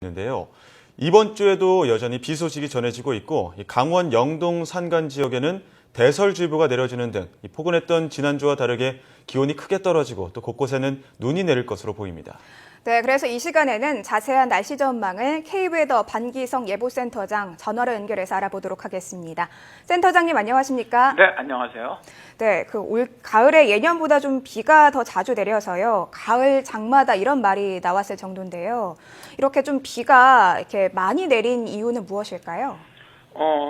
있는데요. 이번 주에도 여전히 비 소식이 전해지고 있고 강원 영동 산간 지역에는 대설주의보가 내려지는 등 포근했던 지난주와 다르게 기온이 크게 떨어지고 또 곳곳에는 눈이 내릴 것으로 보입니다. 네, 그래서 이 시간에는 자세한 날씨 전망을 K웨더 반기성 예보센터장 전화로 연결해서 알아보도록 하겠습니다. 센터장님 안녕하십니까? 네, 안녕하세요. 네, 올 가을에 예년보다 좀 비가 더 자주 내려서요. 가을 장마다 이런 말이 나왔을 정도인데요. 이렇게 좀 비가 이렇게 많이 내린 이유는 무엇일까요?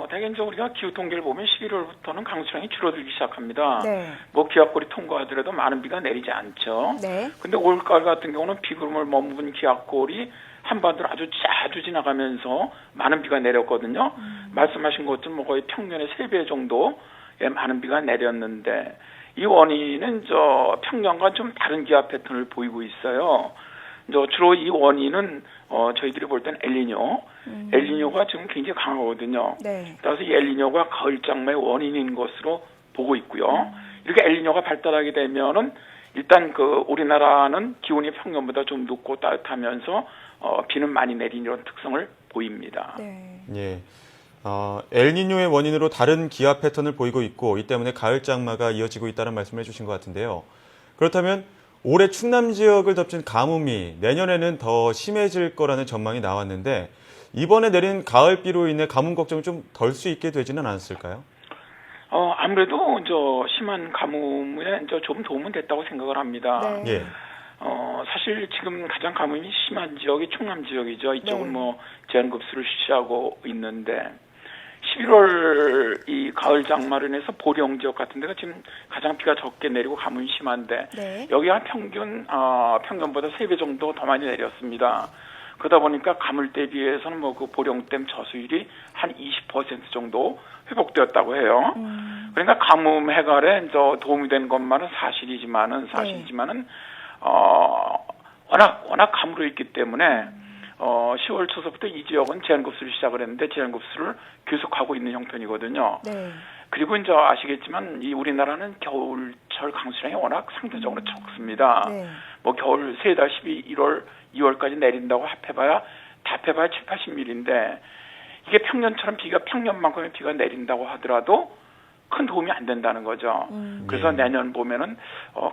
대개적으로 우리가 기후 통계를 보면 11월부터는 강수량이 줄어들기 시작합니다. 네. 뭐 기압골이 통과하더라도 많은 비가 내리지 않죠. 네. 근데 올가을 같은 경우는 비구름을 머문 기압골이 한반도를 아주 자주 지나가면서 많은 비가 내렸거든요. 말씀하신 것처럼 뭐 거의 평년의 3배 정도의 많은 비가 내렸는데 이 원인은 평년과 좀 다른 기압 패턴을 보이고 있어요. 주로 이 원인은 저희들이 볼 때는 엘니뇨. 엘니뇨가 지금 굉장히 강하거든요. 네. 따라서 이 엘니뇨가 가을 장마의 원인인 것으로 보고 있고요. 이렇게 엘니뇨가 발달하게 되면은 일단 우리나라는 기온이 평년보다 좀 높고 따뜻하면서 비는 많이 내리는 이런 특성을 보입니다. 네. 예. 엘니뇨의 원인으로 다른 기압 패턴을 보이고 있고 이 때문에 가을 장마가 이어지고 있다는 말씀을 해주신 것 같은데요. 그렇다면 올해 충남 지역을 덮친 가뭄이 내년에는 더 심해질 거라는 전망이 나왔는데 이번에 내린 가을비로 인해 가뭄 걱정이 좀 덜 수 있게 되지는 않았을까요? 아무래도 심한 가뭄에 좀 도움은 됐다고 생각을 합니다. 네. 예. 사실 지금 가장 가뭄이 심한 지역이 충남 지역이죠. 이쪽은 네. 제한급수를 실시하고 있는데 11월 이 가을 장마로 인해서 보령 지역 같은 데가 지금 가장 비가 적게 내리고 가뭄이 심한데 네. 여기가 평균보다 3배 정도 더 많이 내렸습니다. 그러다 보니까 가물 대비해서는 보령댐 저수율이 한 20% 정도 회복되었다고 해요. 그러니까 가뭄 해결에 도움이 된 것만은 사실이지만은 워낙 가물어 있기 때문에 10월 초서부터 이 지역은 제한급수를 시작을 했는데 제한급수를 계속하고 있는 형편이거든요. 네. 그리고 아시겠지만 이 우리나라는 겨울철 강수량이 워낙 상대적으로 적습니다. 네. 겨울 세 달 11월, 2월까지 내린다고 합해봐야 7, 80mm인데 이게 평년만큼의 비가 내린다고 하더라도 큰 도움이 안 된다는 거죠. 그래서 내년 보면은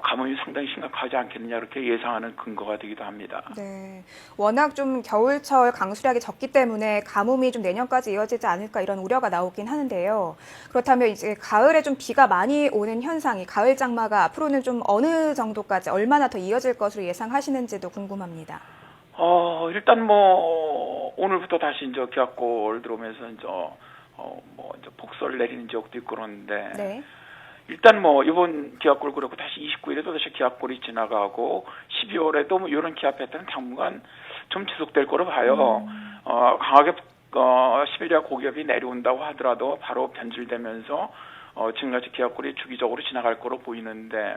가뭄이 상당히 심각하지 않겠느냐 이렇게 예상하는 근거가 되기도 합니다. 네. 워낙 좀 겨울철 강수량이 적기 때문에 가뭄이 좀 내년까지 이어지지 않을까 이런 우려가 나오긴 하는데요. 그렇다면 이제 가을에 좀 비가 많이 오는 현상이 가을 장마가 앞으로는 좀 어느 정도까지 얼마나 더 이어질 것으로 예상하시는지도 궁금합니다. 일단 오늘부터 다시 기압골 들어오면서 폭설 내리는 지역도 있고 그러는데 네. 일단 이번 기압골 그렇고 다시 29일에도 다시 기압골이 지나가고 12월에도 이런 기압 패턴은 당분간 좀 지속될 거로 봐요. 강하게 시베리아 고기압이 내려온다고 하더라도 바로 변질되면서 지금까지 기압골이 주기적으로 지나갈 거로 보이는데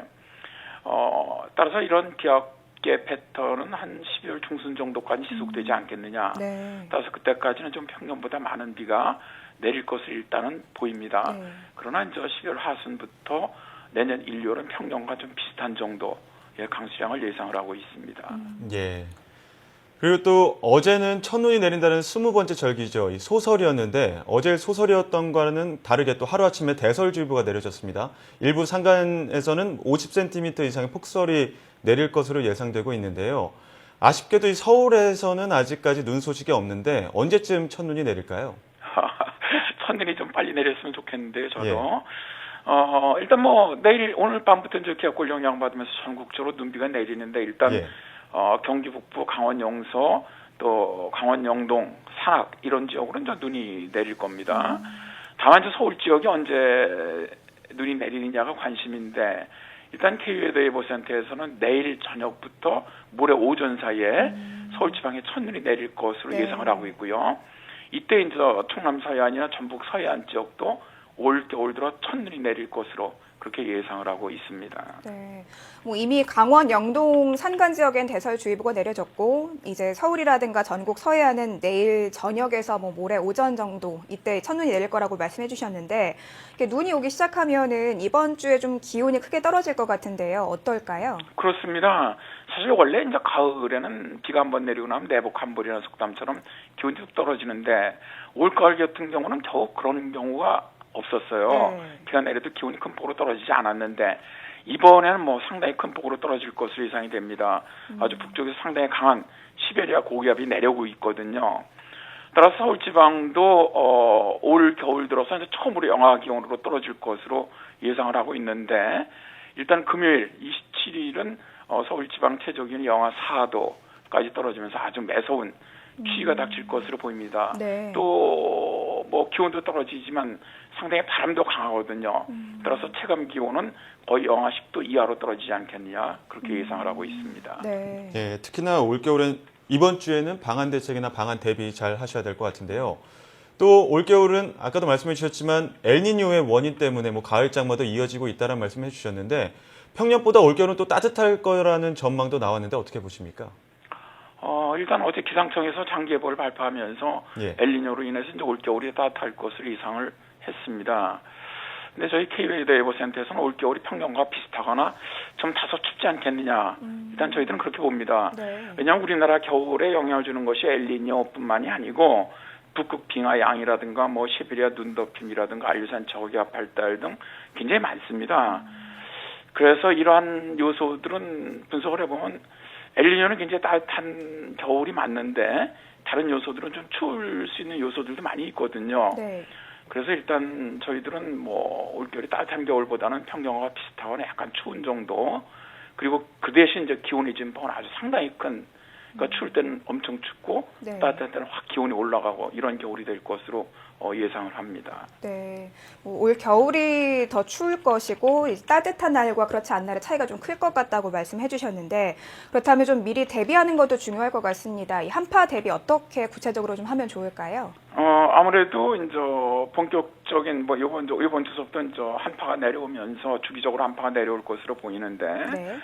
따라서 이런 기압계 패턴은 한 12월 중순 정도까지 지속되지 않겠느냐. 네. 따라서 그때까지는 좀 평년보다 많은 비가 내릴 것으로 일단은 보입니다. 네. 그러나 12월 하순부터 내년 1, 2월은 평년과 좀 비슷한 정도의 강수량을 예상을 하고 있습니다. 예. 그리고 또 어제는 첫눈이 내린다는 20번째 절기죠. 이 소설이었는데 어제 소설이었던 거는 다르게 또 하루아침에 대설주의보가 내려졌습니다. 일부 산간에서는 50cm 이상의 폭설이 내릴 것으로 예상되고 있는데요. 아쉽게도 이 서울에서는 아직까지 눈 소식이 없는데 언제쯤 첫눈이 내릴까요? 첫눈이 좀 빨리 내렸으면 좋겠는데요, 저도. 예. 일단 오늘 밤부터 기압골 영향받으면서 전국적으로 눈비가 내리는데 일단 예. 경기 북부, 강원 영서, 또 강원 영동, 산악 이런 지역으로는 눈이 내릴 겁니다. 다만 서울 지역이 언제 눈이 내리느냐가 관심인데 일단 K웨더 예보센터에서는 내일 저녁부터 모레 오전 사이에 서울 지방에 첫눈이 내릴 것으로 네. 예상을 하고 있고요. 이때 충남 서해안이나 전북 서해안 지역도 올 겨울 들어 첫눈이 내릴 것으로 그렇게 예상을 하고 있습니다. 네. 뭐 이미 강원 영동 산간 지역엔 대설주의보가 내려졌고 이제 서울이라든가 전국 서해안은 내일 저녁에서 뭐 모레 오전 정도 이때 첫눈이 내릴 거라고 말씀해 주셨는데 이렇게 눈이 오기 시작하면은 이번 주에 좀 기온이 크게 떨어질 것 같은데요. 어떨까요? 그렇습니다. 사실 원래 이제 가을에는 비가 한번 내리고 나면 내복 한벌이라는 속담처럼 기온이 뚝 떨어지는데 올가을 같은 경우는 겨우 그런 경우가 없었어요. 네. 비가 내려도 기온이 큰 폭으로 떨어지지 않았는데 이번에는 뭐 상당히 큰 폭으로 떨어질 것으로 예상이 됩니다. 아주 북쪽에서 상당히 강한 시베리아 고기압이 내려오고 있거든요. 따라서 서울 지방도 올 겨울 들어서 이제 처음으로 영하 기온으로 떨어질 것으로 예상을 하고 있는데 일단 금요일 27일은 서울 지방 최저 기온이 영하 4도까지 떨어지면서 아주 매서운 추위가 닥칠 것으로 보입니다. 네. 또 뭐 기온도 떨어지지만 상당히 바람도 강하거든요. 따라서 체감 기온은 거의 영하 10도 이하로 떨어지지 않겠느냐 그렇게 예상을 하고 있습니다. 네. 예, 특히나 올겨울은 이번 주에는 방한 대책이나 방한 대비 잘 하셔야 될 것 같은데요. 또 올겨울은 아까도 말씀해 주셨지만 엘니뇨의 원인 때문에 뭐 가을 장마도 이어지고 있다는 말씀해 주셨는데 평년보다 올겨울은 또 따뜻할 거라는 전망도 나왔는데 어떻게 보십니까? 일단 어제 기상청에서 장기예보를 발표하면서 예. 엘니뇨로 인해서 이제 올겨울이 따뜻할 것으로 예상을 했습니다. 근데 저희 K웨이더 예보센터에서는 올겨울이 평년과 비슷하거나 좀 다소 춥지 않겠느냐. 일단 저희들은 그렇게 봅니다. 네. 왜냐하면 우리나라 겨울에 영향을 주는 것이 엘니뇨뿐만이 아니고 북극 빙하 양이라든가 뭐 시베리아 눈덮임이라든가 안류산 저기압 발달 등 굉장히 많습니다. 그래서 이러한 요소들은 분석을 해보면 엘니뇨는 굉장히 따뜻한 겨울이 맞는데 다른 요소들은 좀 추울 수 있는 요소들도 많이 있거든요. 네. 그래서 일단 저희들은 뭐 올겨울이 따뜻한 겨울보다는 평년과 비슷하거나 약간 추운 정도. 그리고 그 대신 이제 기온이 지금 아주 상당히 큰. 그러니까 추울 때는 엄청 춥고 네. 따뜻할 때는 확 기온이 올라가고 이런 겨울이 될 것으로 예상을 합니다. 네. 올 겨울이 더 추울 것이고 이제 따뜻한 날과 그렇지 않은 날의 차이가 좀 클 것 같다고 말씀해 주셨는데 그렇다면 좀 미리 대비하는 것도 중요할 것 같습니다. 이 한파 대비 어떻게 구체적으로 좀 하면 좋을까요? 아무래도 이제 본격적인 뭐 이번 주부터 이제 한파가 내려오면서 주기적으로 한파가 내려올 것으로 보이는데 네.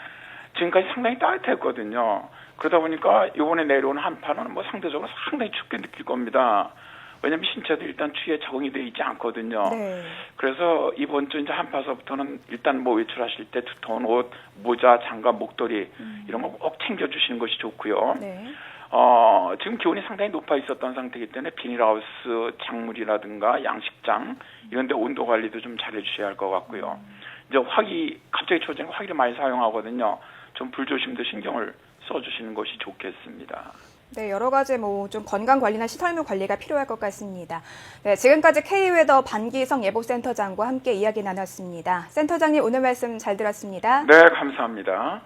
지금까지 상당히 따뜻했거든요. 그러다 보니까 이번에 내려온 한파는 뭐 상대적으로 상당히 춥게 느낄 겁니다. 왜냐하면 신체도 일단 추위에 적응이 되어 있지 않거든요. 네. 그래서 이번 주 이제 한파서부터는 일단 뭐 외출하실 때 두터운 옷, 모자, 장갑, 목도리 이런 거 꼭 챙겨주시는 것이 좋고요. 네. 지금 기온이 상당히 높아 있었던 상태이기 때문에 비닐하우스, 작물이라든가 양식장 이런 데 온도 관리도 좀 잘해주셔야 할 것 같고요. 이제 갑자기 추워지는 화기를 많이 사용하거든요. 좀 불조심도 신경을 써주시는 것이 좋겠습니다. 네, 여러 가지 뭐 좀 건강 관리나 시설물 관리가 필요할 것 같습니다. 네, 지금까지 K웨더 반기성 예보센터장과 함께 이야기 나눴습니다. 센터장님 오늘 말씀 잘 들었습니다. 네, 감사합니다.